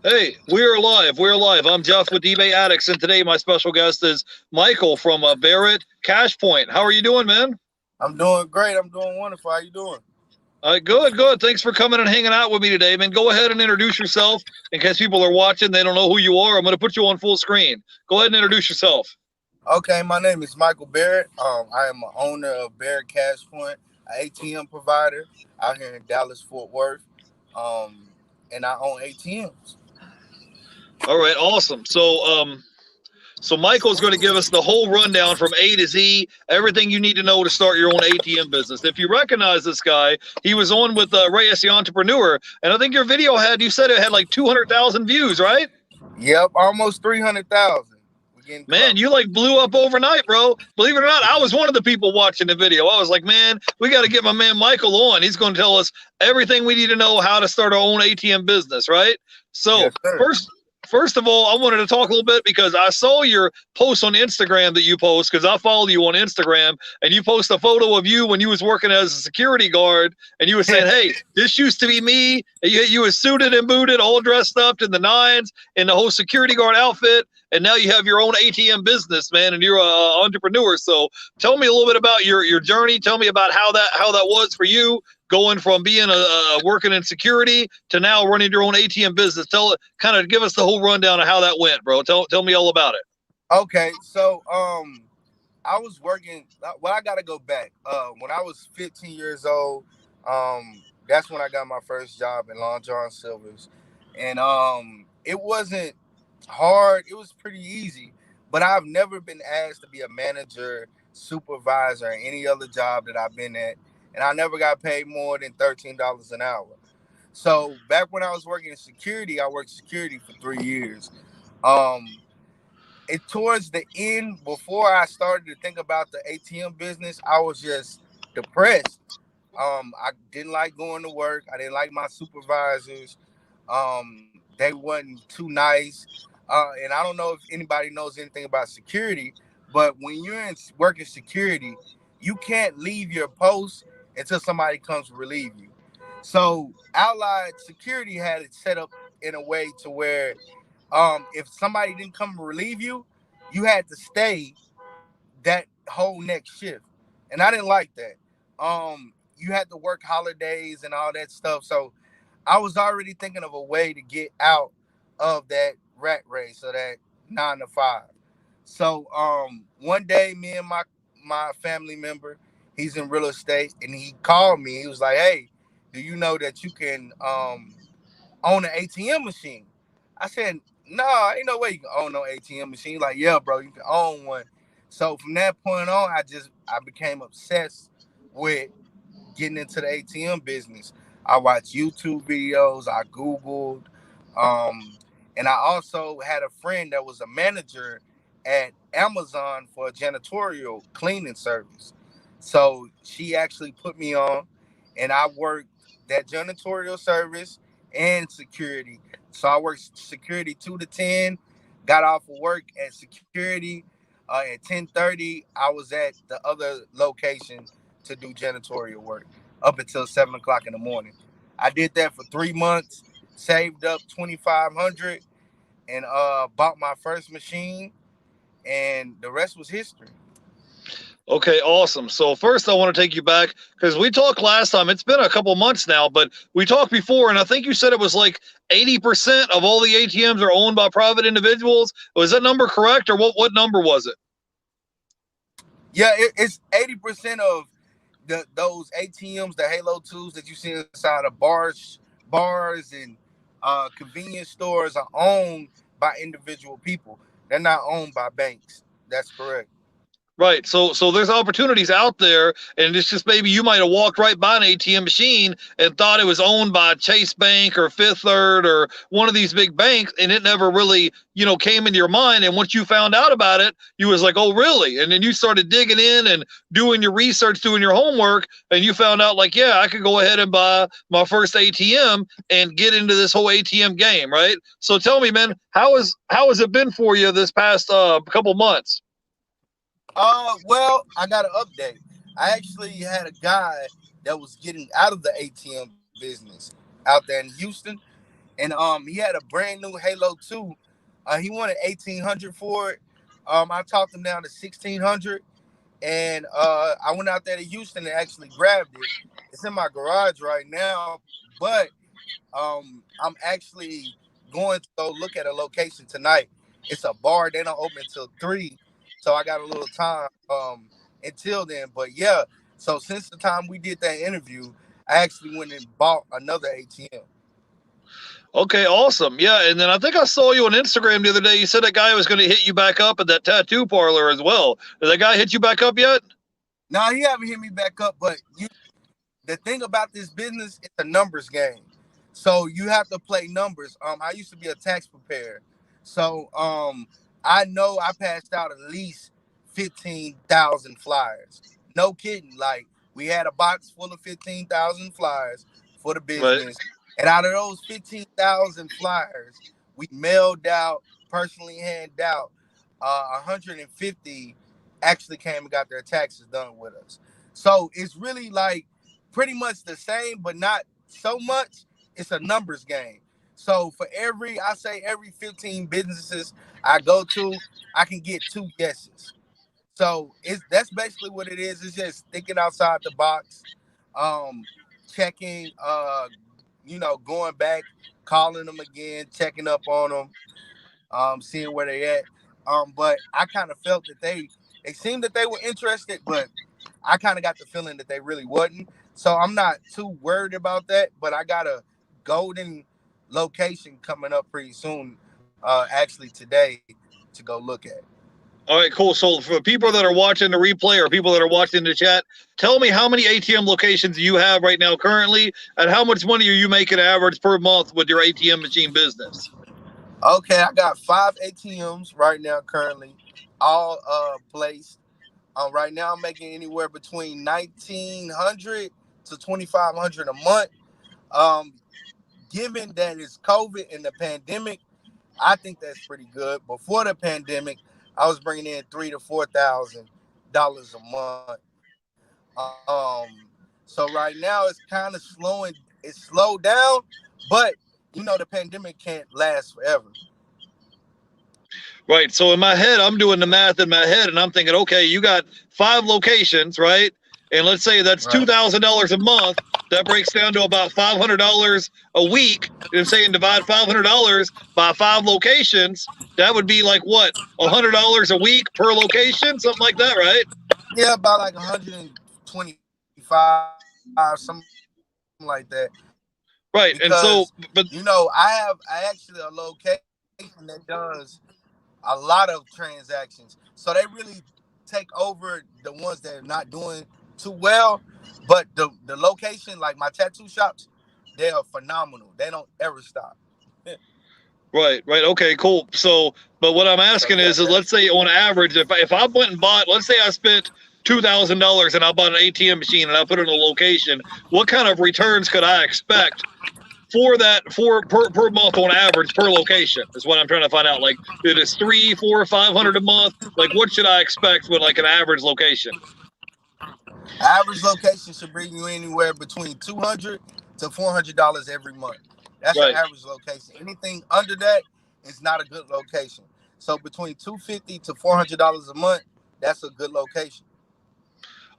Hey, we're live. We're live. I'm Jeff with eBay Addicts, and today my special guest is Michael from Barrett Cash Point. How are you doing, man? I'm doing great. I'm doing wonderful. How you doing? Good, good. Thanks for coming and hanging out with me today, man. Go ahead and introduce yourself in case people are watching. They don't know who you are. I'm going to put you on full screen. Go ahead and introduce yourself. Okay, my name is Michael Barrett. I am an owner of Barrett Cash Point, an ATM provider out here in Dallas, Fort Worth. Um, and I own ATMs. All right, awesome. So Michael's going to give us the whole rundown from A to Z, everything you need to know to start your own ATM business. If you recognize this guy, he was on with Reyes the Entrepreneur, and I think your video you said it had like 200,000 views, right? Yep, almost 300,000. We're getting Man, you close. like blew up overnight, bro. Believe it or not, I was one of the people watching the video. I was like, man, we got to get my man Michael on. He's going to tell us everything we need to know how to start our own ATM business, right? So, Yes, sir. first of all, I wanted to talk a little bit because I saw your post on Instagram that you post because I follow you on Instagram, and you post a photo of you when you was working as a security guard, and you were saying, hey, this used to be me. You was suited and booted, all dressed up in the nines in the whole security guard outfit, and now you have your own ATM business, man, and you're an entrepreneur. So tell me a little bit about your journey. Tell me about how that was for you going from being a working in security to now running your own ATM business. Kind of give us the whole rundown of how that went, bro. Tell me all about it. Okay, so I was working. Well, I got to go back. When I was 15 years old, that's when I got my first job in Long John Silver's, and it wasn't hard. It was pretty easy, but I've never been asked to be a manager, supervisor, or any other job that I've been at, and I never got paid more than $13 an hour. So back when I was working in security, I worked security for 3 years. Um, it towards the end, before I started to think about the ATM business, I was just depressed. I didn't like going to work. I didn't like my supervisors. They wasn't too nice. And I don't know if anybody knows anything about security, but when you're in working security, you can't leave your post until somebody comes to relieve you. So Allied Security had it set up in a way to where if somebody didn't come to relieve you, you had to stay that whole next shift. And I didn't like that. You had to work holidays and all that stuff. So I was already thinking of a way to get out of that rat race or that 9 to 5. So one day me and my family member, he's in real estate, and he called me. He was like, hey, do you know that you can own an ATM machine? I said, no, ain't no way you can own no ATM machine. Like, yeah, bro, you can own one. So from that point on, I became obsessed with getting into the ATM business. I watched YouTube videos, I Googled, um, and I also had a friend that was a manager at Amazon for a janitorial cleaning service. So she actually put me on, and I worked that janitorial service and security. So I worked security 2 to 10, got off of work at security. At 10:30, I was at the other location to do janitorial work up until 7 o'clock in the morning. I did that for 3 months, saved up 2,500, and bought my first machine, and the rest was history. Okay, awesome. So first, I want to take you back because we talked last time. It's been a couple months now, but we talked before, and I think you said it was like 80% of all the ATMs are owned by private individuals. Was that number correct, or what number was it? Yeah, it's 80% of those ATMs, the Halo 2s that you see inside of bars and convenience stores are owned by individual people. They're not owned by banks. That's correct. Right. So there's opportunities out there, and it's just maybe you might have walked right by an ATM machine and thought it was owned by Chase Bank or Fifth Third or one of these big banks, and it never really, came into your mind. And once you found out about it, you was like, oh, really? And then you started digging in and doing your research, doing your homework, and you found out like, yeah, I could go ahead and buy my first ATM and get into this whole ATM game, right? So tell me, man, how has it been for you this past couple months? Well, I got an update. I actually had a guy that was getting out of the ATM business out there in Houston, and he had a brand new Halo 2. He wanted 1,800 for it. I talked him down to 1,600, and I went out there to Houston and actually grabbed it. It's in my garage right now, but I'm actually going to go look at a location tonight. It's a bar. They don't open until 3, so I got a little time until then. But yeah, so since the time we did that interview, I actually went and bought another ATM. Okay, awesome. Yeah, and then I think I saw you on Instagram the other day. You said that guy was going to hit you back up at that tattoo parlor as well. Did that guy hit you back up yet? Now he haven't hit me back up, but the thing about this business, it's a numbers game. So you have to play numbers. I used to be a tax preparer. So I know I passed out at least 15,000 flyers. No kidding. Like we had a box full of 15,000 flyers for the Right. business. And out of those 15,000 flyers, we mailed out, personally hand out 150 actually came and got their taxes done with us. So it's really like pretty much the same, but not so much. It's a numbers game. So for every 15 businesses I go to, I can get 2 yeses. So that's basically what it is. It's just thinking outside the box, um, checking, going back, calling them again, checking up on them, seeing where they at. But I kind of felt that they seemed that they were interested, but I kind of got the feeling that they really wasn't. So I'm not too worried about that. But I got a golden location coming up pretty soon, actually today, to go look at. All right, cool. So for people that are watching the replay or people that are watching the chat, tell me how many ATM locations you have right now currently, and how much money are you making average per month with your ATM machine business? Okay, I got 5 ATMs right now currently, all placed. Right now I'm making anywhere between 1,900 to 2,500 a month. Um, Given that it's COVID and the pandemic, I think that's pretty good. Before the pandemic, I was bringing in $3,000 to $4,000 a month. So right now it's kind of slowing. It's slowed down, but the pandemic can't last forever. Right. So in my head, I'm doing the math in my head, and I'm thinking, okay, you got 5 locations, right? And let's say that's Right. $2,000 a month. That breaks down to about $500 a week. And saying divide $500 by 5 locations, that would be like what, $100 a week per location, something like that, right? Yeah, about like 125, something like that. Because Right. And so, but I actually a location that does a lot of transactions. So they really take over the ones that are not doing too well. But the location, like my tattoo shops, they are phenomenal. They don't ever stop. right. Okay, cool. So, but what I'm So asking yeah, is let's say on average, if I went and bought, let's say I spent $2,000 and I bought an ATM machine and I put it in a location, what kind of returns could I expect for that per month on average per location is what I'm trying to find out. Like it is 3, 4, 500 a month. Like what should I expect with like an average location? average location should bring you anywhere between $200 to $400 every month. That's an Right. average location. Anything under that is not a good location. So between $250 to $400 a month, that's a good location.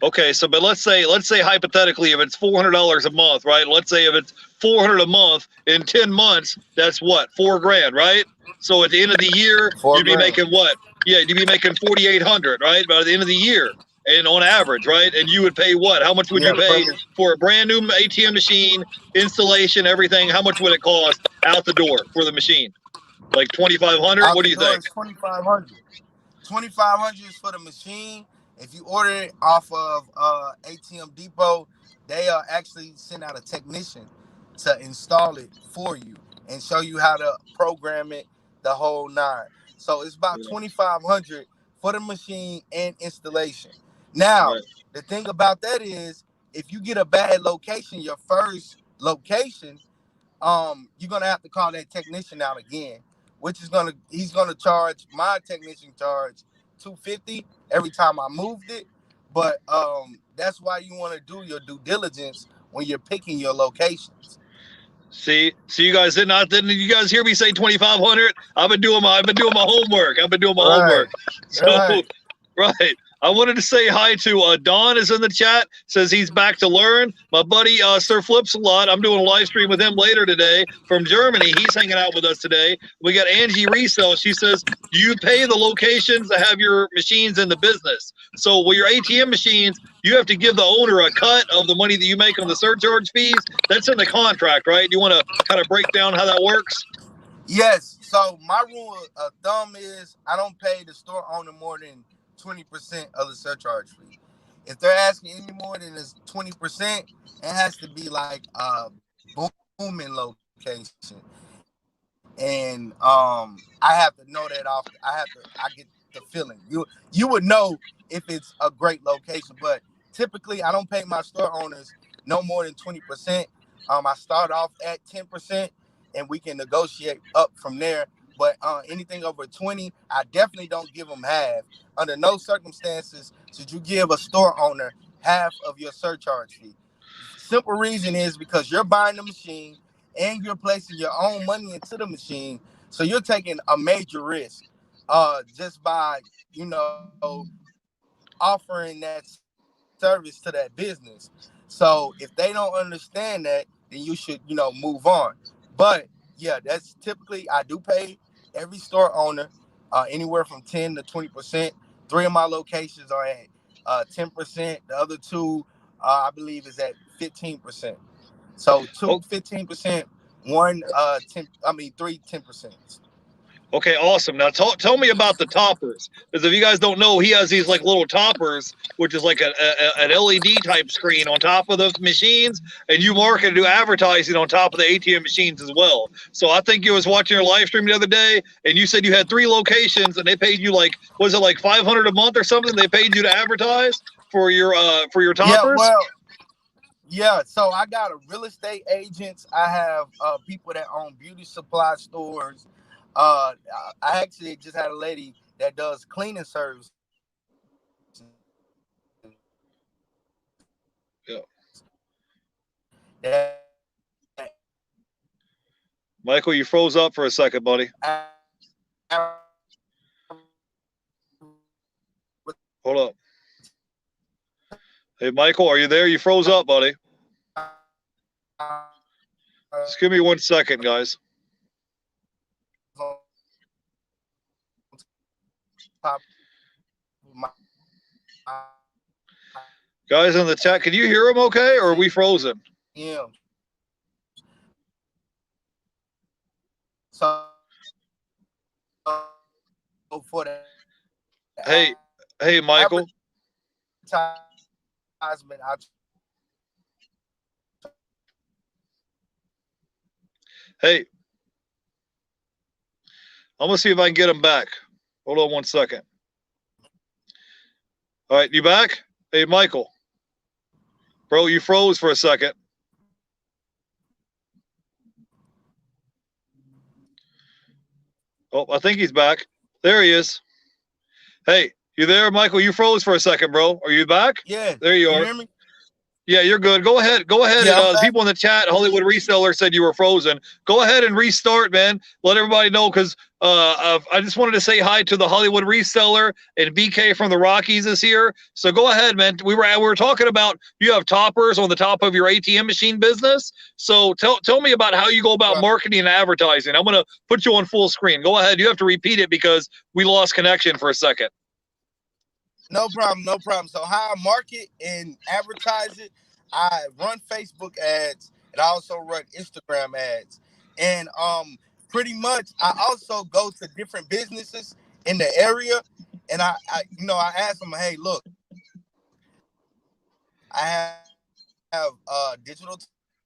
Okay, so but let's say hypothetically if it's $400 a month, right? Let's say if it's 400 a month in 10 months, that's what, 4 grand, right? So at the end of the year, Four you'd be grand. making what? Yeah, you'd be making 4,800, right? By the end of the year, and on average, right? And you would pay what? How much would Yeah, you pay for a brand new ATM machine, installation, everything? How much would it cost out the door for the machine? Like 2,500? out What the do you door think? is 2,500. 2,500 is for the machine. If you order it off of ATM Depot, they actually send out a technician to install it for you and show you how to program it, the whole nine. So it's about Yeah, 2,500 for the machine and installation. Now, right. the thing about that is, if you get a bad location, your first location, you're gonna have to call that technician out again, which is he's gonna charge my technician charge 250 every time I moved it. But that's why you want to do your due diligence when you're picking your locations. So you guys didn't you guys hear me say 2,500? I've been doing my homework. Right, So right. right. I wanted to say hi to Don is in the chat. Says he's back to learn. My buddy Sir Flips a lot. I'm doing a live stream with him later today from Germany. He's hanging out with us today. We got Angie Resell. She says, "Do you pay the locations to have your machines in the business? So with your ATM machines, you have to give the owner a cut of the money that you make on the surcharge fees. That's in the contract, right? Do you want to kind of break down how that works?" Yes. So my rule of thumb is I don't pay the store owner more than 20% of the surcharge fee. If they're asking any more than this 20%, it has to be like a booming location. And I have to know that off. I get the feeling. You would know if it's a great location, but typically I don't pay my store owners no more than 20%. I start off at 10%, and we can negotiate up from there. But anything over 20, I definitely don't give them half. Under no circumstances should you give a store owner half of your surcharge fee. Simple reason is because you're buying the machine and you're placing your own money into the machine, so you're taking a major risk just by you know offering that service to that business. So if they don't understand that, then you should move on. But yeah, that's typically I do pay every store owner anywhere from 10 to 20%. Three of my locations are at 10%. The other two I believe is at 15%. So two Oh, 15%, one 10. I mean three 10%. okay, awesome. Now tell me about the toppers, because if you guys don't know, he has these like little toppers, which is like an LED type screen on top of the machines, and you market and do advertising on top of the ATM machines as well. So I think you was watching your live stream the other day, and you said you had 3 locations, and they paid you like, was it like 500 a month or something? They paid you to advertise for your Yeah, toppers. well, yeah. So I got a real estate agents. I have people that own beauty supply stores. I actually just had a lady that does cleaning services. Yeah. That Michael, you froze up for a second, buddy. Hold up. Hey, Michael, are you there? You froze up, buddy. Just give me 1 second, guys. Guys in the chat, can you hear him okay, or are we frozen? Yeah. So for the Hey, hey, Michael. advertisement, Hey, I'm gonna see if I can get him back. Hold on 1 second. All right, you back? Hey, Michael. Bro, you froze for a second. Oh, I think he's back. There he is. Hey, you there, Michael? You froze for a second, bro. Are you back? yeah. There you Can you are. hear me? Yeah, you're good. Go ahead. Go ahead. Yeah, And I'm the back. people in the chat, Hollywood Reseller said you were frozen. Go ahead and restart, man. Let everybody know, because I just wanted to say hi to the Hollywood Reseller, and BK from the Rockies is here. So go ahead, man. We were talking about you have toppers on the top of your ATM machine business. So tell me about how you go about Right. marketing and advertising. I'm gonna put you on full screen. Go ahead. You have to repeat it because we lost connection for a second. No problem, no problem. So how I market and advertise it, I run Facebook ads and I also run Instagram ads. And pretty much I also go to different businesses in the area and I ask them, hey, look, I have digital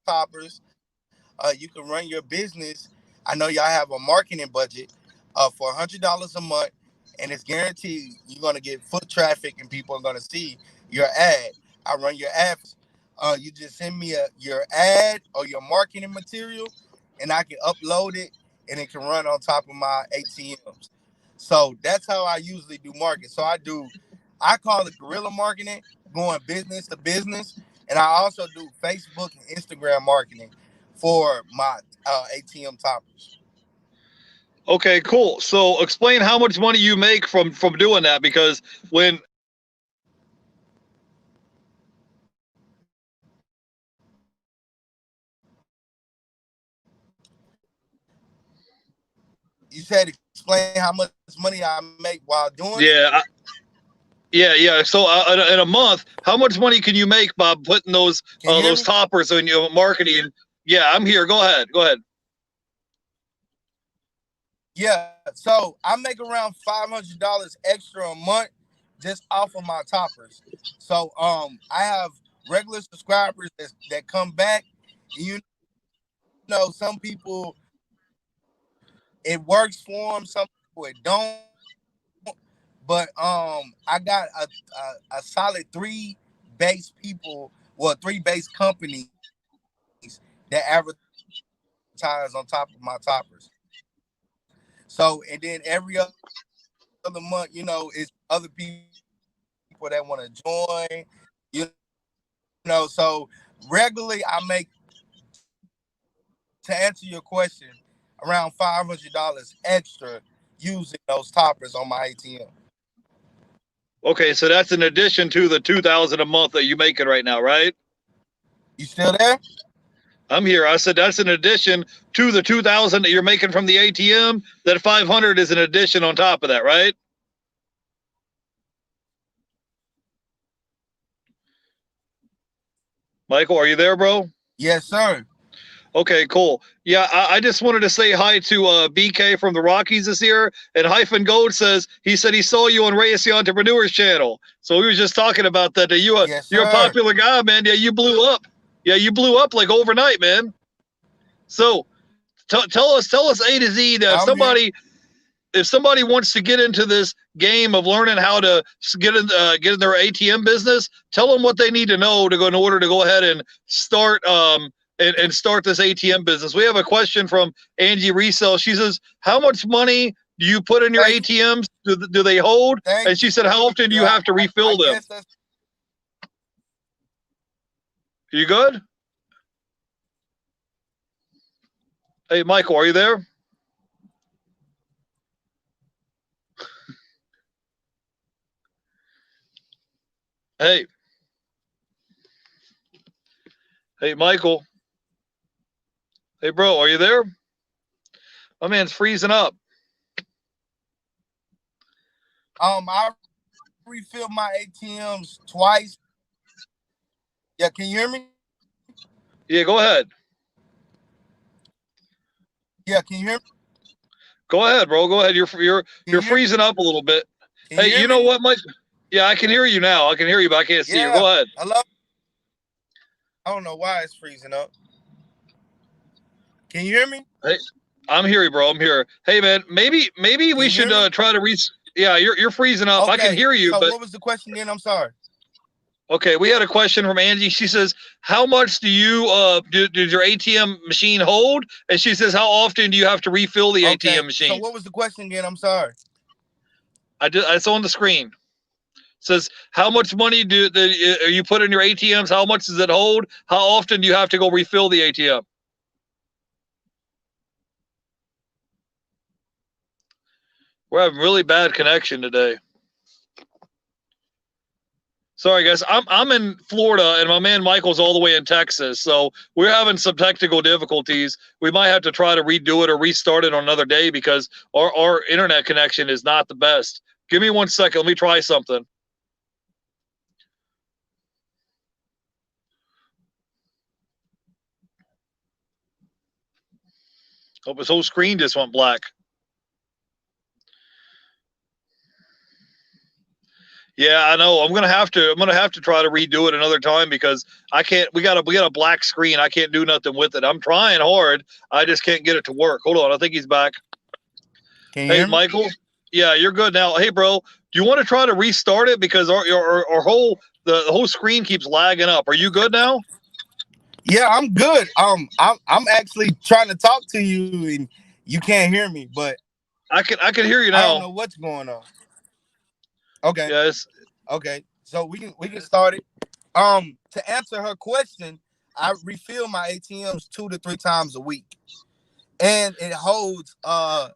toppers. You can run your business. I know y'all have a marketing budget for $100 a month, and it's guaranteed you're gonna get foot traffic and people are gonna see your ad. I run your ad. You just send me your ad or your marketing material, and I can upload it, and it can run on top of my ATMs. So that's how I usually do market. So I call it guerrilla marketing, going business to business, and I also do Facebook and Instagram marketing. for my ATM toppers. Okay, cool. So explain how much money you make from doing that, because when You said explain how much money I make while doing it. yeah, yeah. So in a month, how much money can you make by putting Can you hear those me? toppers in your marketing? Yeah, I'm here. Go ahead. Go ahead. Yeah, so I make around $500 extra a month just off of my toppers. So I have regular subscribers that come back. And you know, some people it works for them, some people it don't. But I got a solid three base companies that advertise on top of my toppers. So and then every other month, you know, it's other people that want to join. You know, so regularly I make, to answer your question, around $500 extra using those toppers on my ATM. Okay, so that's in addition to the 2,000 a month that you're making right now, right? You still there? I'm here. I said that's in addition to the 2,000 that you're making from the ATM. That 500 is an addition on top of that, right? Michael, are you there, bro? Yes, sir. Okay, cool. Yeah, I just wanted to say hi to BK from the Rockies this year. And Hyphen Gold says he said he saw you on Reyes the Entrepreneur's channel. So we was just talking about that. Yes, You're a sir. popular guy, man. Yeah, you blew up. Yeah, you blew up like overnight, man. So tell us A to Z that I'm here. if somebody wants to get into this game of learning how to get in their ATM business, tell them what they need to know to go in order to go ahead and start and start this ATM business. We have a question from Angie Resell. She says, "How much money do you put in your Thank, ATMs? Do they hold?" thank And she said, "How often do you. you have to I refill them?" guess that's You good? Hey, Michael, are you there? Hey, hey, Michael. Hey, bro, are you there? My man's freezing up. I refill my ATMs twice. Yeah, can you hear me? Yeah, go ahead. Yeah, can you hear me? Go ahead, bro. Go ahead. Can You're you hear freezing up a little bit. Can Hey, you hear you know me? what, Mike? Yeah, I can hear you now. I can hear you, but I can't see you. Yeah. Go ahead. Hello? I don't know why it's freezing up. Can you hear me? Hey, I'm here, bro. I'm here. Hey, man. Maybe Can we you should hear me? try to reach. Yeah, you're freezing up. I can Okay. hear you, So but what was the question again? I'm sorry. okay. We had a question from Angie. She says, "How much do you does your ATM machine hold?" And she says, "How often do you have to refill the Okay. ATM So machine?" what was the question again? I'm sorry. It's on the screen. Says, how much money you put in your ATMs? How much does it hold? How often do you have to go refill the ATM? We're having really bad connection today. Sorry, guys. I'm in Florida, and my man Michael's all the way in Texas, so we're having some technical difficulties. We might have to try to redo it or restart it on another day because our internet connection is not the best. Give me 1 second. Let me try something. Oh, his whole screen just went black. Yeah, I know. I'm gonna have to try to redo it another time because I can't. We got a black screen. I can't do nothing with it. I'm trying hard. I just can't get it to work. Hold on. I think he's back. Can you Hey, hear me? Michael. Yeah, you're good now. Hey, bro. Do you want to try to restart it because our whole the whole screen keeps lagging up? Are you good now? Yeah, I'm good. I'm actually trying to talk to you and you can't hear me, but I can hear you I don't now. know what's going on. Okay. Yes. Okay. So we can start it. To answer her question, I refill my ATMs 2 to 3 times a week, and it holds up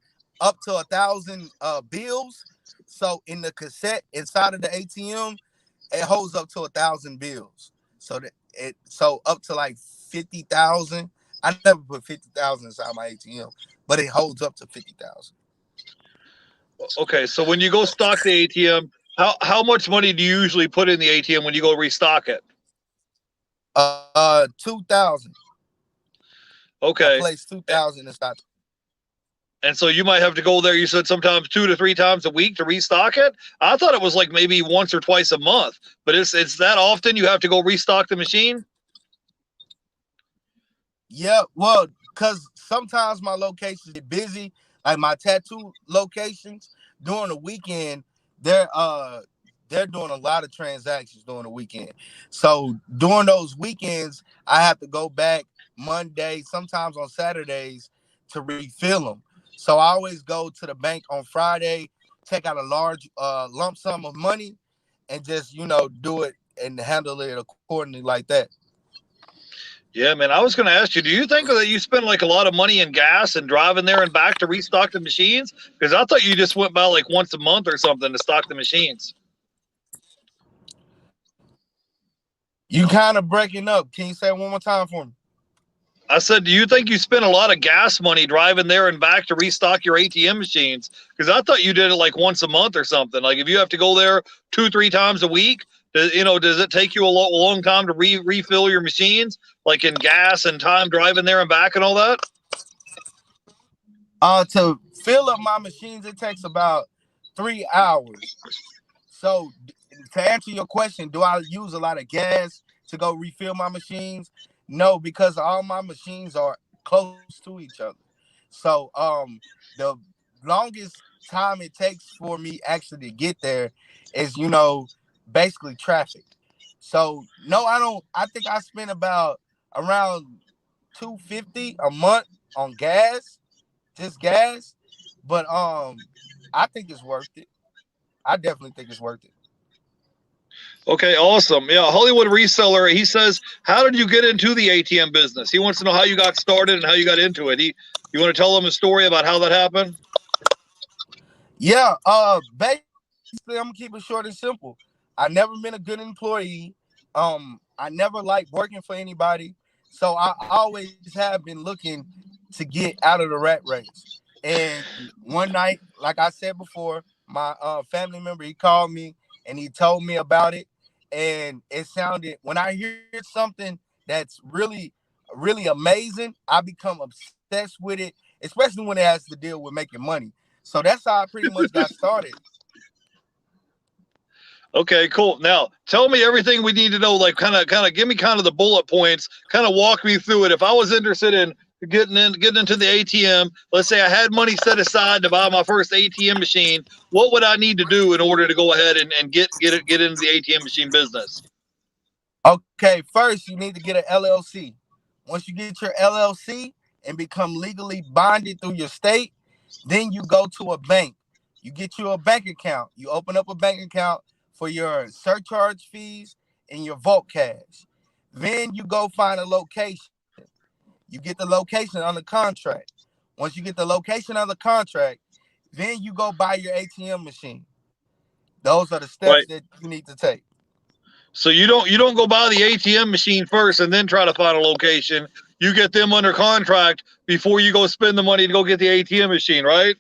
to 1,000 bills. So in the cassette inside of the ATM, it holds up to 1,000 bills. So up to like 50,000. I never put 50,000 inside my ATM, but it holds up to 50,000. Okay, so when you go stock the ATM, how much money do you usually put in the ATM when you go restock it? 2,000. I Okay. placed 2,000 inside. And so you might have to go there, you said sometimes 2 to 3 times a week to restock it. I thought it was like maybe once or twice a month, but it's that often you have to go restock the machine? Yeah, well, because sometimes my locations get busy, like my tattoo locations during the weekend, they're they're doing a lot of transactions during the weekend. So during those weekends, I have to go back Monday, sometimes on Saturdays to refill them. So I always go to the bank on Friday, take out a large lump sum of money, and just do it and handle it accordingly like that. Yeah, man. I was going to ask you, do you think that you spend like a lot of money in gas and driving there and back to restock the machines? Because I thought you just went by like once a month or something to stock the machines. You kind of breaking up. Can you say it one more time for me? I said, do you think you spend a lot of gas money driving there and back to restock your ATM machines? Because I thought you did it like once a month or something. Like if you have to go there 2, 3 times a week, does it take you a long time to refill your machines, like in gas and time driving there and back and all that? To fill up my machines, it takes about 3 hours. So to answer your question, do I use a lot of gas to go refill my machines? No, because all my machines are close to each other. So the longest time it takes for me actually to get there is basically traffic. So no, I don't. I think I spend about around 250 a month on gas, just gas. But I think it's worth it. I definitely think it's worth it. Okay, awesome. Yeah, Hollywood reseller. He says, "How did you get into the ATM business?" He wants to know how you got started and how you got into it. You want to tell him a story about how that happened? Yeah, basically I'm gonna keep it short and simple. I never been a good employee. I never liked working for anybody. So I always have been looking to get out of the rat race. And one night, like I said before, my family member, he called me and he told me about it. And it sounded, when I hear something that's really amazing, I become obsessed with it, especially when it has to deal with making money. So that's how I pretty much got started. Okay, cool. Now, tell me everything we need to know. Like, kind of, give me kind of the bullet points. Kind of walk me through it. If I was interested in getting into the ATM, let's say I had money set aside to buy my first ATM machine, what would I need to do in order to go ahead and get into the ATM machine business? Okay, first you need to get an LLC. Once you get your LLC and become legally bonded through your state, then you go to a bank. You get you a bank account. You open up a bank account for your surcharge fees and your vault cash. Then you go find a location. You get the location on the contract. Once you get the location on the contract, then you go buy your ATM machine. Those are the steps Right. that you need to take. So you don't go buy the ATM machine first and then try to find a location. You get them under contract before you go spend the money to go get the ATM machine, right?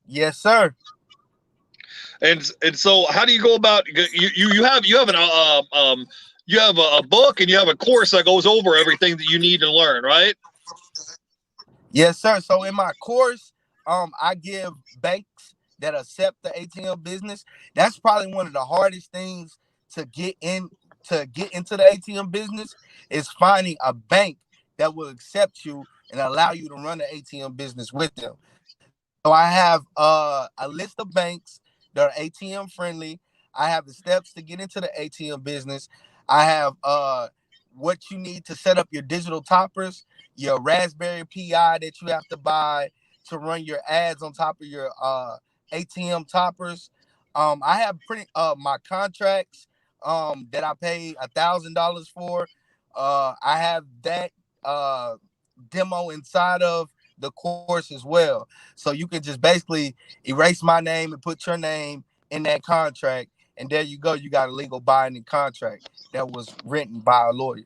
Yes, sir. And so how do you go about you have an you have a book and you have a course that goes over everything that you need to learn, right? Yes, sir. So in my course, I give banks that accept the ATM business. That's probably one of the hardest things to get in to get into the ATM business is finding a bank that will accept you and allow you to run the ATM business with them. So I have a list of banks that are ATM friendly. I have the steps to get into the ATM business. I have what you need to set up your digital toppers, your Raspberry Pi that you have to buy to run your ads on top of your ATM toppers. I have pretty my contracts that I pay $1,000 for. I have that demo inside of the course as well. So you can just basically erase my name and put your name in that contract, and there you go. You got a legal binding contract that was written by a lawyer.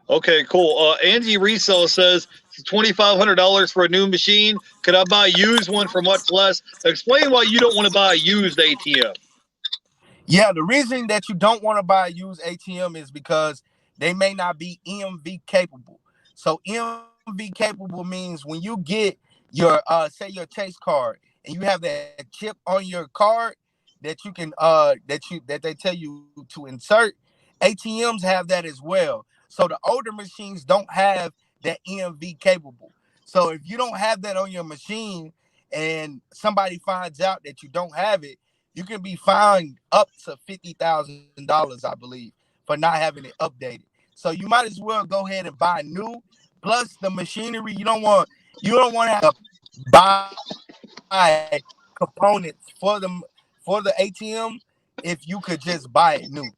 Okay, cool. Angie Resell says $2,500 for a new machine. Could I buy used one for much less? Explain why you don't want to buy a used ATM. Yeah, the reason that you don't want to buy a used ATM is because they may not be EMV capable. So EMV capable means when you get your say your Chase card and you have that chip on your card that you can that they tell you to insert, ATMs have that as well. So the older machines don't have that EMV capable. So if you don't have that on your machine and somebody finds out that you don't have it, you can be fined up to $50,000, I believe, for not having it updated. So you might as well go ahead and buy new. Plus the machinery, you don't want to have to buy components for the ATM if you could just buy it new.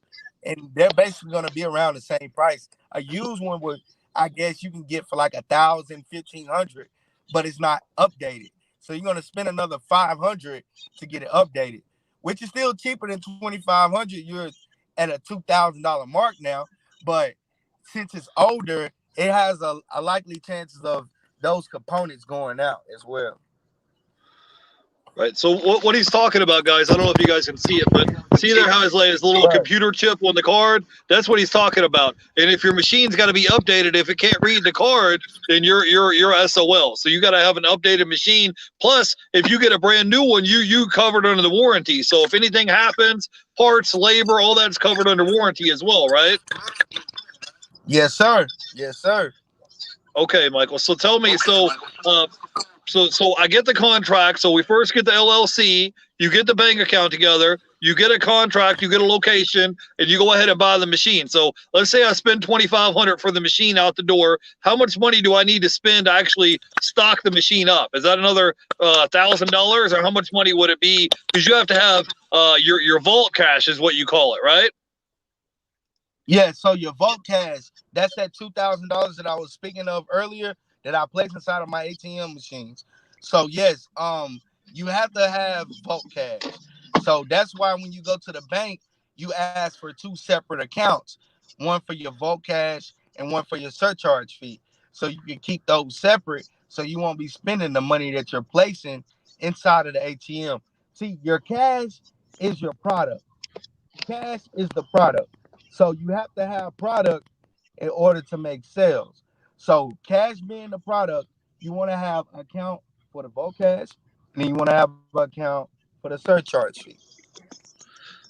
And they're basically going to be around the same price. A used one would, I guess, you can get for like 1,000, 1,500, but it's not updated. So you're going to spend another 500 to get it updated, which is still cheaper than 2,500. You're at a $2,000 mark now, but since it's older, it has a likely chances of those components going out as well. Right. So what he's talking about, guys, I don't know if you guys can see it, but see there how his little Right. computer chip on the card? That's what he's talking about. And if your machine's got to be updated, if it can't read the card, then you're SOL. So you got to have an updated machine. Plus, if you get a brand new one, you covered under the warranty. So if anything happens, parts, labor, all that's covered under warranty as well, right? Yes, sir. Yes, sir. Okay, Michael. So tell me, uh, so I get the contract. So we first get the LLC, you get the bank account together, you get a contract, you get a location, and you go ahead and buy the machine. So let's say I spend 2,500 for the machine out the door. How much money do I need to spend to actually stock the machine up? Is that another $1,000, or how much money would it be? Because you have to have your vault cash is what you call it, right? Yeah, so your Vault Cash, that's that $2,000 that I was speaking of earlier that I place inside of my ATM machines. So yes, you have to have Vault Cash. So that's why when you go to the bank, you ask for two separate accounts, one for your Vault Cash and one for your surcharge fee. So you can keep those separate so you won't be spending the money that you're placing inside of the ATM. See, your cash is your product. Cash is the product. So you have to have product in order to make sales. So cash being the product, you want to have an account for the Volt Cash, and then you want to have an account for the surcharge fee.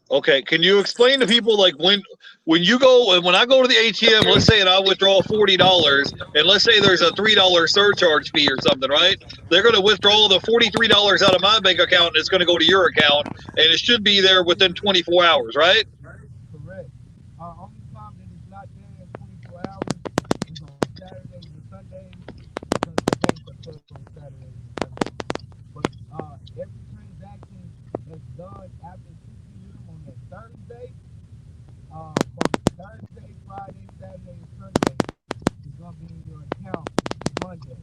Okay, can you explain to people like when you go when I go to the ATM, let's say and I withdraw $40, and let's say there's a $3 surcharge fee or something, right? They're going to withdraw the $43 out of my bank account, and it's going to go to your account, and it should be there within 24 hours, right? Correct. Only time that it's not there in 24 hours is on Saturdays and Sundays because the banks are closed on Saturdays and Sundays. But every transaction that's done after 2 p.m. on that Thursday, from Thursday, Friday, Saturday, and Sunday is gonna be in your account Monday.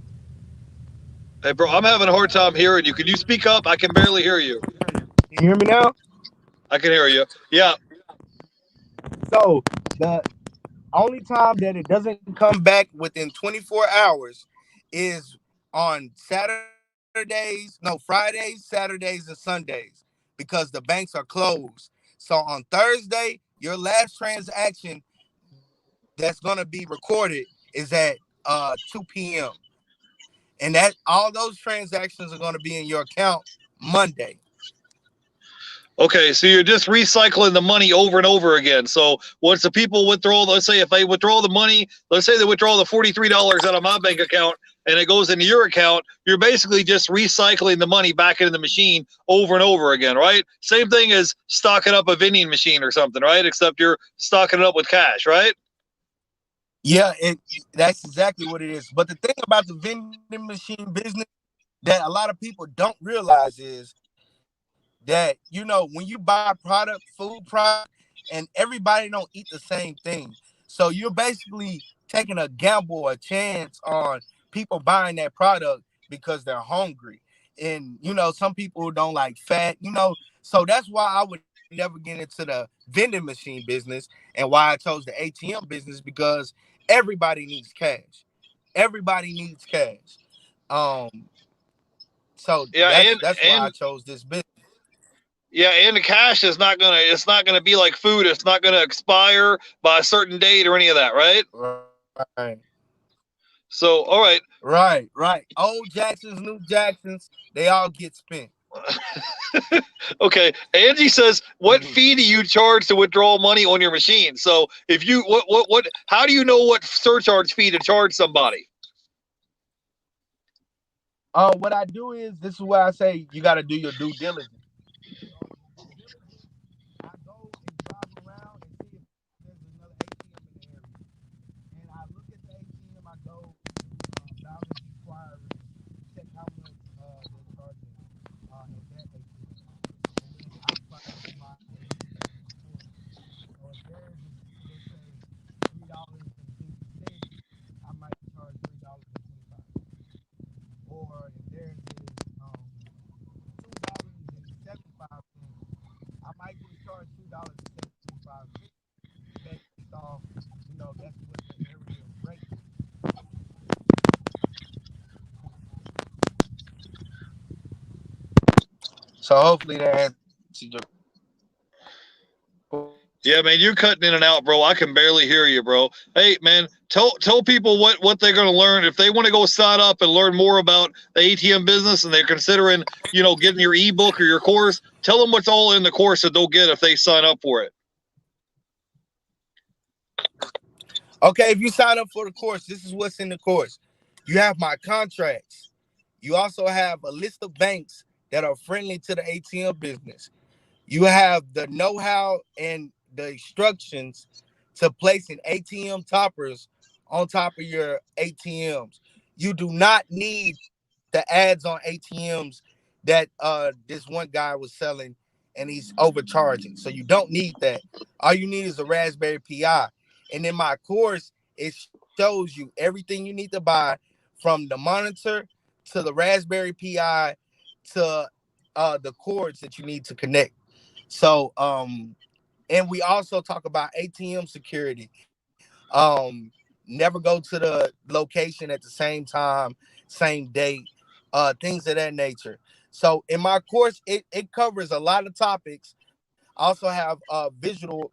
Hey, bro, I'm having a hard time hearing you. Can you speak up? I can barely hear you. Can you hear me now? I can hear you. Yeah. So the only time that it doesn't come back within 24 hours is on Saturdays, no, Fridays, Saturdays, and Sundays because the banks are closed. So on Thursday, your last transaction that's going to be recorded is at 2 p.m. And that all those transactions are going to be in your account Monday. Okay, so you're just recycling the money over and over again. So once the people withdraw, let's say if they withdraw the money, let's say they withdraw the $43 out of my bank account and it goes into your account, you're basically just recycling the money back into the machine over and over again, right? Same thing as stocking up a vending machine or something, right? Except you're stocking it up with cash, right? Yeah, that's exactly what it is. But the thing about the vending machine business that a lot of people don't realize is that when you buy product, food product, and everybody don't eat the same thing. So you're basically taking a gamble, a chance on people buying that product because they're hungry. And some people don't like fat, so that's why I would never get into the vending machine business, and why I chose the ATM business, because everybody needs cash. Everybody needs cash. Um, so Yeah, that's why I chose this business. yeah, and the cash is not gonna. It's not gonna be like food. It's not gonna expire by a certain date or any of that, right? Right. So, all right. Right. Old Jacksons, new Jacksons, they all get spent. Okay. Angie says, "What Mhm. fee do you charge to withdraw money on your machine?" So, if you what how do you know what surcharge fee to charge somebody? What I do is, this is where I say you got to do your due diligence. So due diligence, I go and drive around and see if there's another ATM in the area. And I look at the ATM, I go balance inquiry, check how much they're charging at that ATM. And then I price my ATM accordingly. So if theirs is, let's say, $3.50, I might charge $3.25. Or if theirs is $2.75, I might just charge $2.75 based off, that's what the area rate is. So hopefully that answers your Yeah, man, you're cutting in and out, bro. I can barely hear you, bro. Hey, man, tell people what they're going to learn if they want to go sign up and learn more about the ATM business, and they're considering, getting your ebook or your course. Tell them what's all in the course that they'll get if they sign up for it. Okay, if you sign up for the course, this is what's in the course. You have my contracts. You also have a list of banks that are friendly to the ATM business. You have the know-how and the instructions to placing ATM toppers on top of your ATMs. You do not need the ads on ATMs that this one guy was selling, and he's overcharging. So you don't need that. All you need is a Raspberry Pi. And in my course, it shows you everything you need to buy, from the monitor to the Raspberry Pi to the cords that you need to connect. So, and we also talk about ATM security. Never go to the location at the same time, same date, things of that nature. So in my course, it covers a lot of topics. I also have visual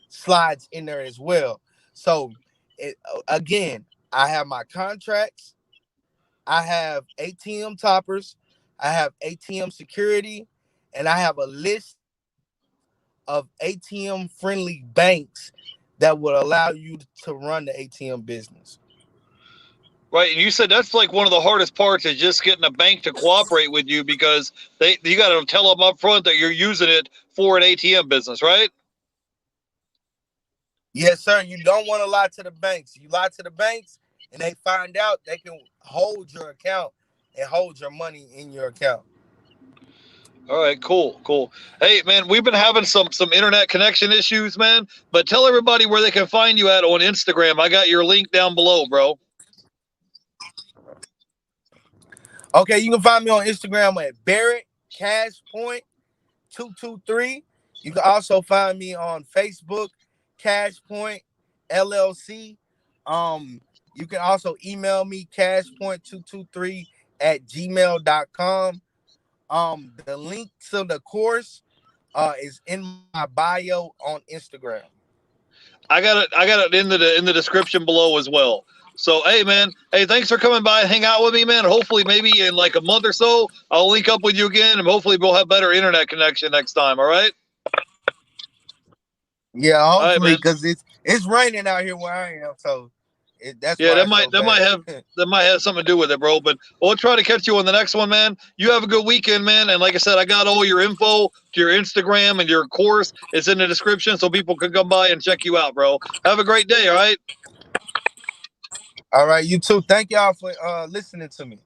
slides in there as well. So again, I have my contracts, I have ATM toppers, I have ATM security, and I have a list of ATM friendly banks that would allow you to run the ATM business. Right, and you said that's like one of the hardest parts is just getting a bank to cooperate with you because you got to tell them up front that you're using it for an ATM business, right? Yes, sir. You don't want to lie to the banks. You lie to the banks and they find out, they can hold your account and hold your money in your account. All right, cool. Hey, man, we've been having some internet connection issues, man. But tell everybody where they can find you at on Instagram. I got your link down below, bro. Okay, you can find me on Instagram at Barrett Cash Point 223. You can also find me on Facebook, Cash Point LLC. You can also email me cashpoint223 at gmail.com. The link to the course is in my bio on Instagram. I got it in the description below as well. So, hey, man, hey, thanks for coming by and hang out with me, man. Hopefully, maybe in like a month or so, I'll link up with you again, and hopefully, we'll have better internet connection next time. All right. Yeah, All right, hopefully, man. because it's raining out here where I am, so that's Yeah, why it's so bad. that might have something to do with it, bro. But we'll try to catch you on the next one, man. You have a good weekend, man. And like I said, I got all your info to your Instagram and your course. It's in the description, so people can come by and check you out, bro. Have a great day. All right. All right, you too. Thank y'all for listening to me.